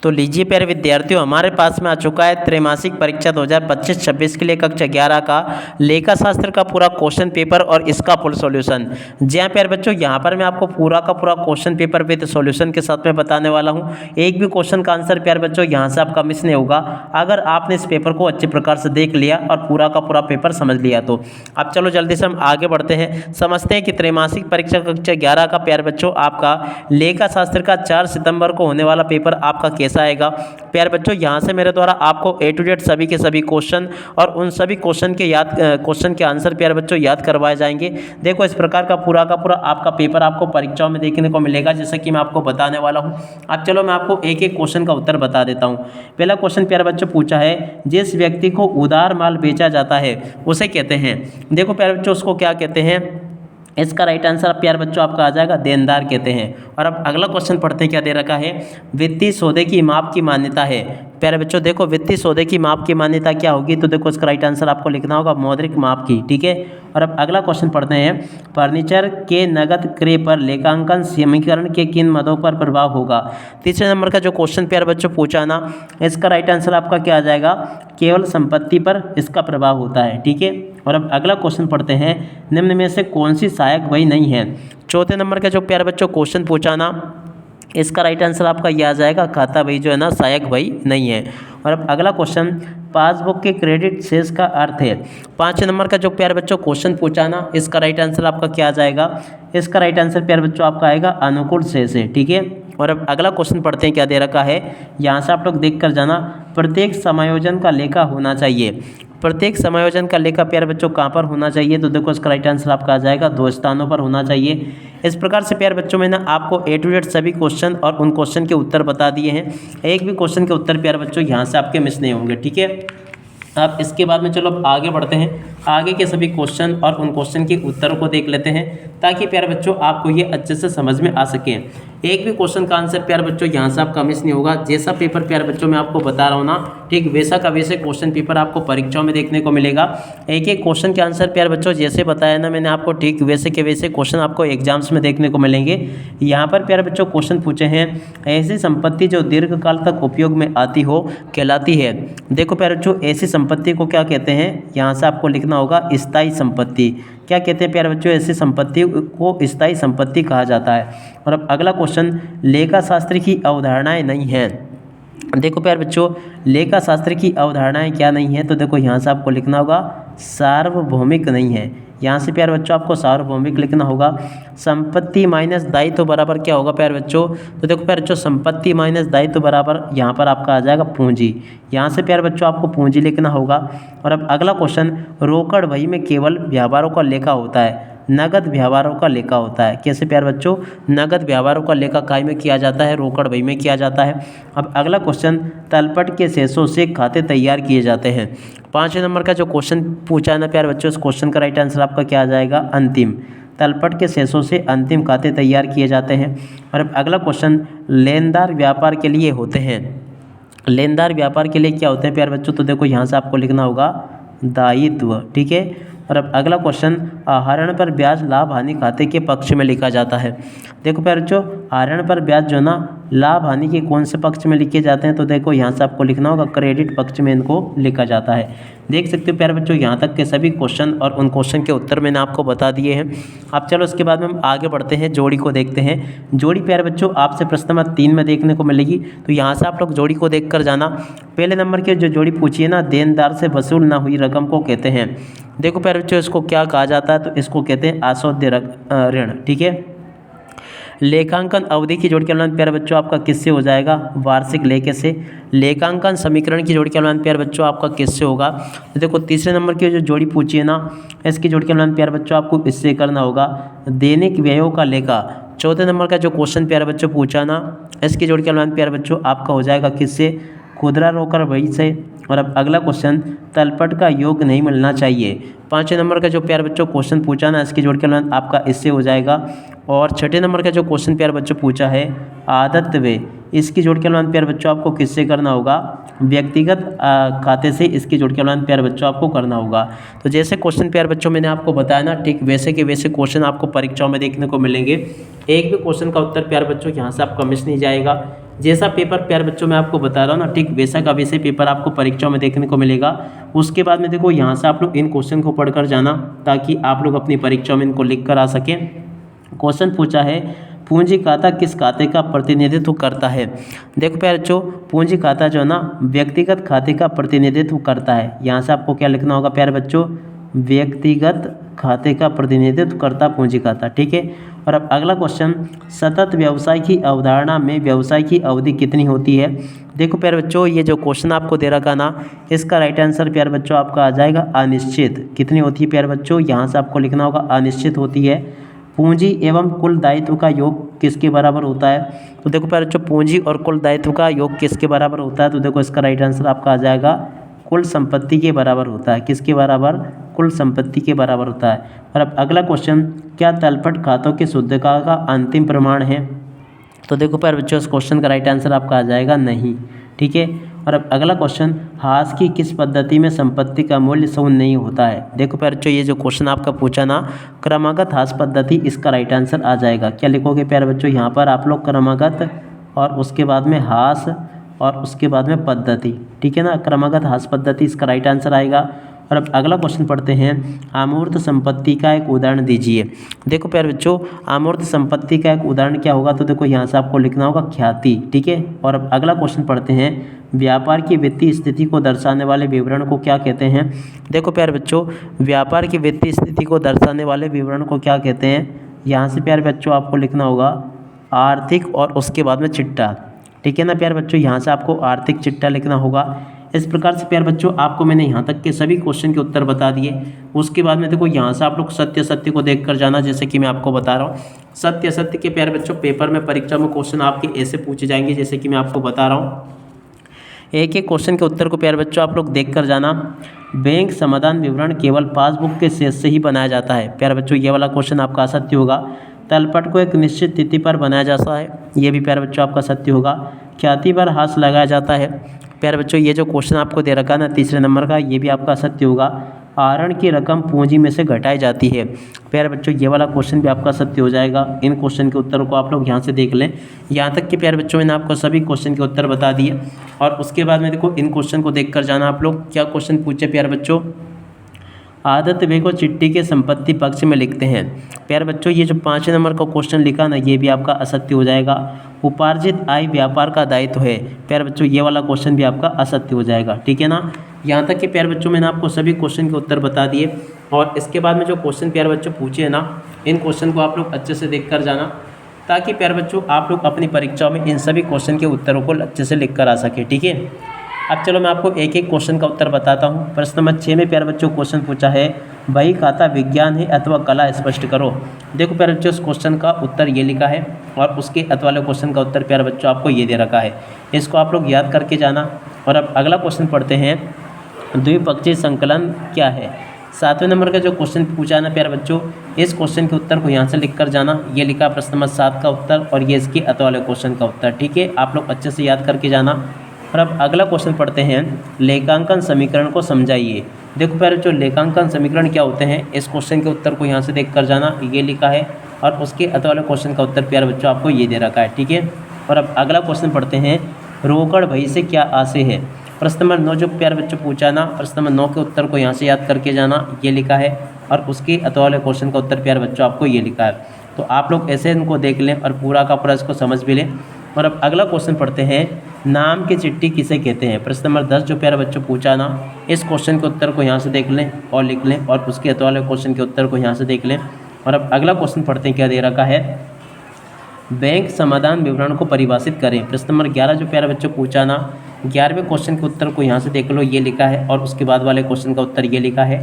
तो लीजिए प्यारे विद्यार्थियों, हमारे पास में आ चुका है त्रैमासिक परीक्षा 2025-26 के लिए कक्षा 11 का लेखा शास्त्र का पूरा क्वेश्चन पेपर और इसका फुल सॉल्यूशन। जी हाँ प्यारे बच्चों, यहाँ पर मैं आपको पूरा का पूरा क्वेश्चन पेपर विद सॉल्यूशन के साथ में बताने वाला हूँ। एक भी क्वेश्चन का आंसर प्यारे बच्चों यहाँ से आपका मिस नहीं होगा अगर आपने इस पेपर को अच्छे प्रकार से देख लिया और पूरा का पूरा पेपर समझ लिया तो। अब चलो जल्दी से हम आगे बढ़ते हैं, समझते हैं कि त्रैमासिक परीक्षा कक्षा 11 का प्यारे बच्चों आपका लेखा शास्त्र का 4 सितंबर को होने वाला पेपर आपका कैसा आएगा। प्यारे बच्चों, यहाँ से मेरे द्वारा आपको ए टू जेड सभी के सभी क्वेश्चन और उन सभी क्वेश्चन के आंसर प्यारे बच्चों याद करवाए जाएंगे। देखो इस प्रकार का पूरा आपका पेपर आपको परीक्षाओं में देखने को मिलेगा, जैसे कि मैं आपको बताने वाला हूँ। अब चलो मैं आपको एक एक क्वेश्चन का उत्तर बता देता हूँ। पहला क्वेश्चन प्यारे बच्चों पूछा है, जिस व्यक्ति को उधार माल बेचा जाता है उसे कहते हैं। देखो प्यारे बच्चों, उसको क्या कहते हैं। इसका राइट आंसर प्यारे बच्चों आपका आ जाएगा देनदार कहते हैं। और अब अगला क्वेश्चन पढ़ते हैं, क्या दे रखा है। वित्तीय सौदे की माप की मान्यता है। प्यारे बच्चों देखो, वित्तीय सौदे की माप की मान्यता क्या होगी, तो देखो इसका राइट आंसर आपको लिखना होगा मौद्रिक माप की। ठीक है। और अब अगला क्वेश्चन पढ़ते हैं, फर्नीचर के नगद क्रय पर लेखांकन समीकरण के किन मदों पर प्रभाव होगा। तीसरे नंबर का जो क्वेश्चन प्यारे बच्चों पूछा ना, इसका राइट आंसर आपका क्या आ जाएगा, केवल संपत्ति पर इसका प्रभाव होता है। ठीक है। और अब अगला क्वेश्चन पढ़ते हैं, निम्न में से कौन सी सहायक वही नहीं है। चौथे नंबर का जो प्यारे बच्चों क्वेश्चन पूछा ना, इसका राइट आंसर आपका यह आ जाएगा खाता बही जो है ना सहायक वही नहीं है। और अब अगला क्वेश्चन, पासबुक के क्रेडिट शेष का अर्थ है। पाँचवें नंबर का जो प्यारे बच्चों क्वेश्चन पूछा ना, इसका राइट आंसर आपका क्या आ जाएगा। इसका राइट आंसर प्यारे बच्चों आपका आएगा अनुकूल शेष है। ठीक है। और अब अगला क्वेश्चन पढ़ते हैं, क्या दे रखा है। यहाँ से आप लोग देख कर जाना, प्रत्येक समायोजन का लेखा होना चाहिए। प्रत्येक समायोजन का लेखा प्यारे बच्चों कहाँ पर होना चाहिए, तो देखो इसका राइट आंसर आपका आ जाएगा दो स्थानों पर होना चाहिए। इस प्रकार से प्यारे बच्चों मैंने आपको ए टू जेड सभी क्वेश्चन और उन क्वेश्चन के उत्तर बता दिए हैं। एक भी क्वेश्चन के उत्तर प्यारे बच्चों यहाँ से आपके मिस नहीं होंगे। ठीक है। अब इसके बाद में चलो अब आगे बढ़ते हैं, आगे के सभी क्वेश्चन और उन क्वेश्चन के उत्तरों को देख लेते हैं, ताकि प्यारे बच्चों आपको ये अच्छे से समझ में आ सके। एक भी क्वेश्चन का आंसर प्यारे बच्चों यहाँ से आपका मिस नहीं होगा। जैसा पेपर प्यारे बच्चों मैं आपको बता रहा हूँ ना, ठीक वैसा का वैसे क्वेश्चन पेपर आपको परीक्षाओं में देखने को मिलेगा। एक एक क्वेश्चन के आंसर प्यारे बच्चों जैसे बताया ना मैंने आपको, ठीक वैसे के वैसे क्वेश्चन आपको एग्जाम्स में देखने को मिलेंगे। यहाँ पर प्यारे बच्चों क्वेश्चन पूछे हैं, ऐसी संपत्ति जो दीर्घकाल तक उपयोग में आती हो कहलाती है। देखो प्यारे बच्चों, ऐसी संपत्ति को क्या कहते हैं, यहाँ से आपको लिखना होगा स्थायी संपत्ति। क्या कहते हैं प्यारे बच्चों, ऐसी संपत्ति को स्थायी संपत्ति कहा जाता है। और अब अगला क्वेश्चन, लेखा शास्त्र की अवधारणाएं नहीं हैं। देखो प्यारे बच्चों, लेखा शास्त्र की अवधारणाएं क्या नहीं है, तो देखो यहाँ से आपको लिखना होगा सार्वभौमिक नहीं है। यहाँ से प्यारे बच्चों आपको सार्वभौमिक लिखना होगा। संपत्ति माइनस दायित्व बराबर क्या होगा प्यारे बच्चों, तो देखो प्यारे बच्चों संपत्ति माइनस दायित्व बराबर यहाँ पर आपका आ जाएगा पूंजी। यहाँ से प्यारे बच्चों आपको पूंजी लिखना होगा। और अब अगला क्वेश्चन, रोकड़ बही में केवल व्यवहारों का लेखा होता है, नगद व्यवहारों का लेखा होता है। कैसे प्यारे बच्चों, नगद व्यवहारों का लेखा काय में किया जाता है, रोकड़ बही में किया जाता है। अब अगला क्वेश्चन, तलपट के शेषों से खाते तैयार किए जाते हैं। पाँचवें नंबर का जो क्वेश्चन पूछा है ना प्यारे बच्चों, इस क्वेश्चन का राइट आंसर आपका क्या आ जाएगा, अंतिम। तलपट के शेषों से अंतिम खाते तैयार किए जाते हैं। और अब अगला क्वेश्चन, लेनदार व्यापार के लिए होते हैं। लेनदार व्यापार के लिए क्या होते हैं प्यारे बच्चों, तो देखो यहाँ से आपको लिखना होगा दायित्व। ठीक है। और अब अगला क्वेश्चन, आहरण पर ब्याज लाभ हानि खाते के पक्ष में लिखा जाता है। देखो प्यारे बच्चों, आहरण पर ब्याज जो ना लाभ हानि के कौन से पक्ष में लिखे जाते हैं, तो देखो यहाँ से आपको लिखना होगा क्रेडिट पक्ष में इनको लिखा जाता है। देख सकते हो प्यारे बच्चों, यहाँ तक के सभी क्वेश्चन और उन क्वेश्चन के उत्तर मैंने आपको बता दिए हैं। अब चलो इसके बाद में हम आगे बढ़ते हैं, जोड़ी को देखते हैं। जोड़ी प्यारे बच्चों आपसे प्रश्न नंबर 3 में देखने को मिलेगी, तो यहाँ से आप लोग जोड़ी को देख कर जाना। पहले नंबर की जो जोड़ी पूछी है ना, देनदार से वसूल ना हुई रकम को कहते हैं। देखो प्यारे बच्चों, इसको क्या कहा जाता है, तो इसको कहते हैं आसौद्य ऋण। ठीक है। लेखांकन अवधि की जोड़ के अनुमान प्यारे बच्चों आपका किससे हो जाएगा, वार्षिक लेखे से। लेखांकन समीकरण की जोड़ के अनुमान प्यारे बच्चों आपका किससे होगा, तो देखो तीसरे नंबर की जो जोड़ी पूछी है ना, इसकी जोड़ के अनुमान प्यारे बच्चों आपको इससे करना होगा दैनिक व्ययों का लेखा। चौथे नंबर का जो क्वेश्चन प्यारे बच्चों पूछा ना, इसकी जोड़ के अनुमान प्यारे बच्चों आपका हो जाएगा किससे, खुदरा रोकड़ बही से। और अब अगला क्वेश्चन, तलपट का योग नहीं मिलना चाहिए। पाँचवें नंबर का जो प्यारे बच्चों क्वेश्चन पूछा ना, इसकी जोड़ के अनुमान आपका इससे हो जाएगा। और छठे नंबर का जो क्वेश्चन प्यारे बच्चों पूछा है, आदत व्यय इसकी जोड़ के अनुमान प्यारे बच्चों आपको किससे करना होगा, व्यक्तिगत खाते से इसकी जोड़ के अनुमान प्यारे बच्चों आपको करना होगा। तो जैसे क्वेश्चन प्यारे बच्चों मैंने आपको बताया ना, ठीक वैसे के वैसे क्वेश्चन आपको परीक्षाओं में देखने को मिलेंगे। एक भी क्वेश्चन का उत्तर प्यारे बच्चों यहाँ से आपका मिस नहीं जाएगा। जैसा पेपर प्यारे बच्चों मैं आपको बता रहा हूँ ना, ठीक वैसा का वैसे पेपर आपको परीक्षाओं में देखने को मिलेगा। उसके बाद में देखो यहाँ से आप लोग इन क्वेश्चन को पढ़कर जाना, ताकि आप लोग अपनी परीक्षाओं में इनको लिख कर आ सकें। क्वेश्चन पूछा है, पूंजी खाता किस खाते का प्रतिनिधित्व करता है। देखो प्यारे बच्चों, पूंजी खाता जो है ना, व्यक्तिगत खाते का प्रतिनिधित्व करता है। यहाँ से आपको क्या लिखना होगा प्यारे बच्चों, व्यक्तिगत खाते का प्रतिनिधित्व करता पूंजी खाता, ठीक है। और अब अगला क्वेश्चन, सतत व्यवसाय की अवधारणा में व्यवसाय की अवधि कितनी होती है। देखो प्यारे बच्चों, ये जो क्वेश्चन आपको दे रखा ना, इसका राइट आंसर प्यारे बच्चों आपका आ जाएगा अनिश्चित। कितनी होती है प्यारे बच्चों, यहाँ से आपको लिखना होगा अनिश्चित होती है। पूंजी एवं कुल दायित्व का योग किसके बराबर होता है। तो देखो प्यारे बच्चों, पूंजी और कुल दायित्व का योग किसके बराबर होता है। तो देखो इसका राइट आंसर आपका आ जाएगा कुल संपत्ति के बराबर होता है। किसके बराबर, कुल संपत्ति के बराबर होता है। और अब अगला क्वेश्चन, क्या तलपट खातों की शुद्धता का अंतिम प्रमाण है। तो देखो प्यारे बच्चों, इस क्वेश्चन का राइट आंसर आपका आ जाएगा नहीं, ठीक है। और अब अगला क्वेश्चन, हास की किस पद्धति में संपत्ति का मूल्य शून्य नहीं होता है। देखो प्यारे बच्चों, ये जो क्वेश्चन आपका पूछा ना, क्रमागत हास पद्धति, इसका राइट आंसर आ जाएगा। क्या लिखोगे प्यारे बच्चों, यहाँ पर आप लोग क्रमागत और उसके बाद में हास और उसके बाद में पद्धति, ठीक है ना, क्रमागत हास पद्धति इसका राइट आंसर आएगा। और अब अगला क्वेश्चन पढ़ते हैं, अमूर्त संपत्ति का एक उदाहरण दीजिए। देखो प्यारे बच्चों, अमूर्त संपत्ति का एक उदाहरण क्या होगा। तो देखो यहाँ से आपको लिखना होगा ख्याति, ठीक है। और अब अगला क्वेश्चन पढ़ते हैं, व्यापार की वित्तीय स्थिति को दर्शाने वाले विवरण को क्या कहते हैं। देखो प्यारे बच्चों, व्यापार की वित्तीय स्थिति को दर्शाने वाले विवरण को क्या कहते हैं। यहाँ से प्यारे बच्चों आपको लिखना होगा आर्थिक और उसके बाद में चिट्ठा, ठीक है ना प्यारे बच्चों। यहाँ से आपको आर्थिक चिट्ठा लिखना होगा। इस प्रकार से प्यारे बच्चों आपको मैंने यहाँ तक के सभी क्वेश्चन के उत्तर बता दिए। उसके बाद में देखो यहाँ से आप लोग सत्य सत्य को देख कर जाना, जैसे कि मैं आपको बता रहा हूँ। सत्य सत्य के प्यारे बच्चों पेपर में परीक्षा में क्वेश्चन आपके ऐसे पूछे जाएंगे, जैसे कि मैं आपको बता रहा हूँ। एक एक क्वेश्चन के उत्तर को प्यारे बच्चों आप लोग देख कर जाना। बैंक समाधान विवरण केवल पासबुक के शेष से ही बनाया जाता है। प्यारे बच्चों, ये वाला क्वेश्चन आपका असत्य होगा। तलपट को एक निश्चित तिथि पर बनाया जाता है, ये भी प्यारे बच्चों आपका सत्य होगा। ख्याति पर हास लगाया जाता है। प्यारे बच्चों, ये जो क्वेश्चन आपको दे रखा है ना तीसरे नंबर का, ये भी आपका सत्य होगा। आहरण की रकम पूंजी में से घटाई जाती है। प्यारे बच्चों, ये वाला क्वेश्चन भी आपका सत्य हो जाएगा। इन क्वेश्चन के उत्तरों को आप लोग यहाँ से देख लें। यहाँ तक कि प्यारे बच्चों मैंने आपको सभी क्वेश्चन के उत्तर बता दिए। और उसके बाद में देखो इन क्वेश्चन को देख कर जाना आप लोग। क्या क्वेश्चन पूछे प्यारे बच्चों, आदत वे को चिट्ठी के संपत्ति पक्ष में लिखते हैं। प्यारे बच्चों, ये जो 5वें नंबर का क्वेश्चन लिखा ना, ये भी आपका असत्य हो जाएगा। उपार्जित आय व्यापार का दायित्व है। प्यारे बच्चों, ये वाला क्वेश्चन भी आपका असत्य हो जाएगा, ठीक है ना। यहाँ तक कि प्यारे बच्चों मैंने आपको सभी क्वेश्चन के उत्तर बता दिए। और इसके बाद में जो क्वेश्चन प्यारे बच्चों पूछे हैं ना, इन क्वेश्चन को आप लोग अच्छे से देख कर जाना, ताकि प्यारे बच्चों आप लोग अपनी परीक्षाओं में इन सभी क्वेश्चन के उत्तरों को अच्छे से लिख कर आ सके, ठीक है। अब चलो मैं आपको एक एक क्वेश्चन का उत्तर बताता हूँ। प्रश्न नंबर 6 में प्यारे बच्चों क्वेश्चन पूछा है, बही खाता विज्ञान है अथवा कला, स्पष्ट करो। देखो प्यारे बच्चों, इस क्वेश्चन का उत्तर ये लिखा है और उसके अथवा वाले क्वेश्चन का उत्तर प्यारे बच्चों आपको ये दे रखा है। इसको आप लोग याद करके जाना। और अब अगला क्वेश्चन पढ़ते हैं, द्विपक्षीय संकलन क्या है। 7वें नंबर का जो क्वेश्चन पूछा ना प्यारे बच्चों, इस क्वेश्चन के उत्तर को यहाँ से लिख कर जाना। ये लिखा प्रश्न नंबर 7 का उत्तर और ये इसके अथवा वाले क्वेश्चन का उत्तर, ठीक है। आप लोग अच्छे से याद करके जाना। और अब अगला क्वेश्चन पढ़ते हैं, लेखांकन समीकरण को समझाइए। देखो प्यारे बच्चों, लेखांकन समीकरण क्या होते हैं, इस क्वेश्चन के उत्तर को यहाँ से देख कर जाना। ये लिखा है और उसके अथवा वाले क्वेश्चन का उत्तर प्यारे बच्चों आपको ये दे रखा है, ठीक है। और अब अगला क्वेश्चन पढ़ते हैं, रोकड़ भई से क्या आशय है। प्रश्न नंबर 9 जो प्यारे बच्चों पूछा ना, प्रश्न नंबर 9 के उत्तर को यहाँ से याद करके जाना। ये लिखा है और उसके अथवा वाले क्वेश्चन का उत्तर प्यारे बच्चों आपको ये लिखा है। तो आप लोग ऐसे इनको देख लें और पूरा का पूरा इसको समझ भी लें। और अब अगला क्वेश्चन पढ़ते हैं, नाम की चिट्ठी किसे कहते हैं। प्रश्न नंबर 10 जो प्यारे बच्चों पूछा ना, इस क्वेश्चन के उत्तर को यहाँ से देख लें और लिख लें और उसके अथवा वाले क्वेश्चन के उत्तर को यहाँ से देख लें। और अब अगला क्वेश्चन पढ़ते हैं, क्या दे रखा है, बैंक समाधान विवरण को परिभाषित करें। प्रश्न नंबर 11 जो प्यारे बच्चों पूछा ना, 11वें क्वेश्चन के उत्तर को यहाँ से देख लो। ये लिखा है और उसके बाद वाले क्वेश्चन का उत्तर ये लिखा है।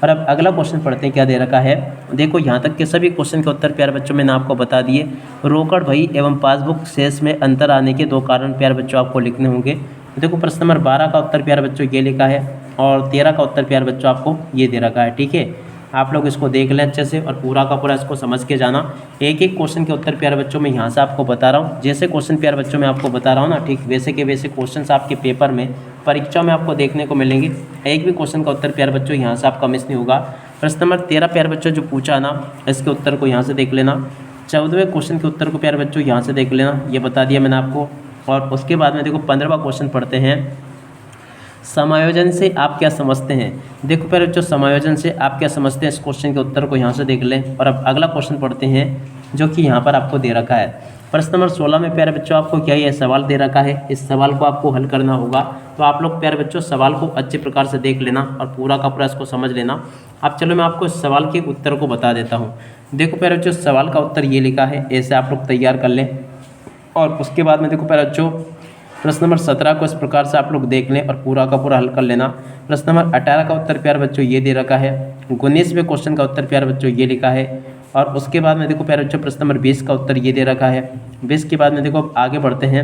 और अब अगला क्वेश्चन पढ़ते हैं, क्या दे रखा है। देखो यहाँ तक के सभी क्वेश्चन के उत्तर प्यारे बच्चों मैंने आपको बता दिए। रोकड़ भई एवं पासबुक शेष में अंतर आने के 2 कारण प्यारे बच्चों आपको लिखने होंगे। देखो प्रश्न नंबर 12 का उत्तर प्यारे बच्चों ये लिखा है और 13 का उत्तर प्यारे बच्चों आपको ये दे रखा है, ठीक है। आप लोग इसको देख लें अच्छे से और पूरा का पूरा इसको समझ के जाना। एक एक क्वेश्चन के उत्तर प्यारे बच्चों मैं यहाँ से आपको बता रहा हूँ। जैसे क्वेश्चन प्यारे बच्चों मैं आपको बता रहा हूँ ना, ठीक वैसे के वैसे क्वेश्चन आपके पेपर में परीक्षा में आपको देखने को मिलेंगे। एक भी क्वेश्चन का उत्तर प्यारे बच्चों यहाँ से आपका मिस नहीं होगा। प्रश्न नंबर 13 प्यारे बच्चों जो पूछा ना, इसके उत्तर को यहाँ से देख लेना। 14वें क्वेश्चन के उत्तर को प्यारे बच्चों यहाँ से देख लेना, ये बता दिया मैंने आपको। और उसके बाद में देखो 15वां क्वेश्चन पढ़ते हैं, समायोजन से आप क्या समझते हैं। देखो प्यारे बच्चों, समायोजन से आप क्या समझते हैं, इस क्वेश्चन के उत्तर को यहाँ से देख लें। और अब अगला क्वेश्चन पढ़ते हैं जो कि यहाँ पर आपको दे रखा है। प्रश्न नंबर 16 में प्यारे बच्चों आपको क्या ये सवाल दे रखा है, इस सवाल को आपको हल करना होगा। तो आप लोग प्यारे बच्चों सवाल को अच्छे प्रकार से देख लेना और पूरा का पूरा इसको समझ लेना। अब चलो मैं आपको इस सवाल के उत्तर को बता देता हूँ। देखो प्यारे बच्चों, सवाल का उत्तर ये लिखा है, ऐसे आप लोग तैयार कर लें। और उसके बाद में देखो प्यारे बच्चों, प्रश्न नंबर 17 को इस प्रकार से आप लोग देख लें और पूरा का पूरा हल कर लेना। प्रश्न नंबर 18 का उत्तर प्यारे बच्चों ये दे रखा है। 19वें क्वेश्चन का उत्तर प्यारे बच्चों ये लिखा है। और उसके बाद में देखो प्यारे बच्चों, प्रश्न नंबर 20 का उत्तर ये दे रखा है। 20 के बाद में देखो आगे बढ़ते हैं,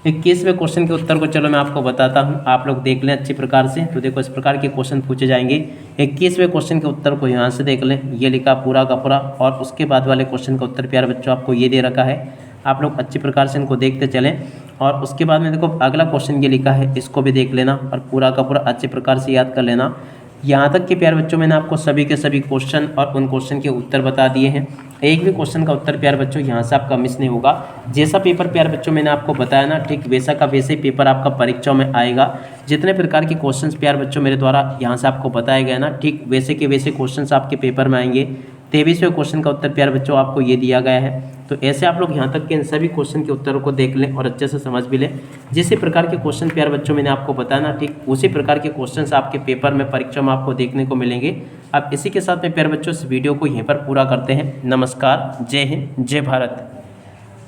21वें क्वेश्चन के उत्तर को चलो मैं आपको बताता हूँ, आप लोग देख लें अच्छी प्रकार से। तो देखो इस प्रकार के क्वेश्चन पूछे जाएंगे। 21वें क्वेश्चन के उत्तर को यहाँ से देख लें, ये लिखा पूरा का पूरा। और उसके बाद वाले क्वेश्चन का उत्तर प्यारे बच्चों आपको ये दे रखा है, आप लोग अच्छी प्रकार से इनको देखते चलें। और उसके बाद में देखो अगला क्वेश्चन ये लिखा है, इसको भी देख लेना और पूरा का पूरा अच्छे प्रकार से याद कर लेना। यहाँ तक कि प्यारे बच्चों मैंने आपको सभी के सभी क्वेश्चन और उन क्वेश्चन के उत्तर बता दिए हैं। एक भी क्वेश्चन का उत्तर प्यारे बच्चों यहाँ से आपका मिस नहीं होगा। जैसा पेपर प्यारे बच्चों मैंने आपको बताया ना, ठीक वैसा का वैसे ही पेपर आपका परीक्षा में आएगा। जितने प्रकार के क्वेश्चंस प्यारे बच्चों मेरे द्वारा यहाँ से आपको बताए गए ना, ठीक वैसे के वैसे क्वेश्चंस आपके पेपर में आएंगे। 23वें क्वेश्चन का उत्तर प्यारे बच्चों आपको ये दिया गया है। तो ऐसे आप लोग यहाँ तक के इन सभी क्वेश्चन के उत्तरों को देख लें और अच्छे से समझ भी लें। जिस प्रकार के क्वेश्चन प्यारे बच्चों मैंने आपको बताया ना, ठीक उसी प्रकार के क्वेश्चंस आपके पेपर में परीक्षा में आपको देखने को मिलेंगे। अब इसी के साथ में प्यारे बच्चों इस वीडियो को यहीं पर पूरा करते हैं। नमस्कार, जय हिंद, जय भारत।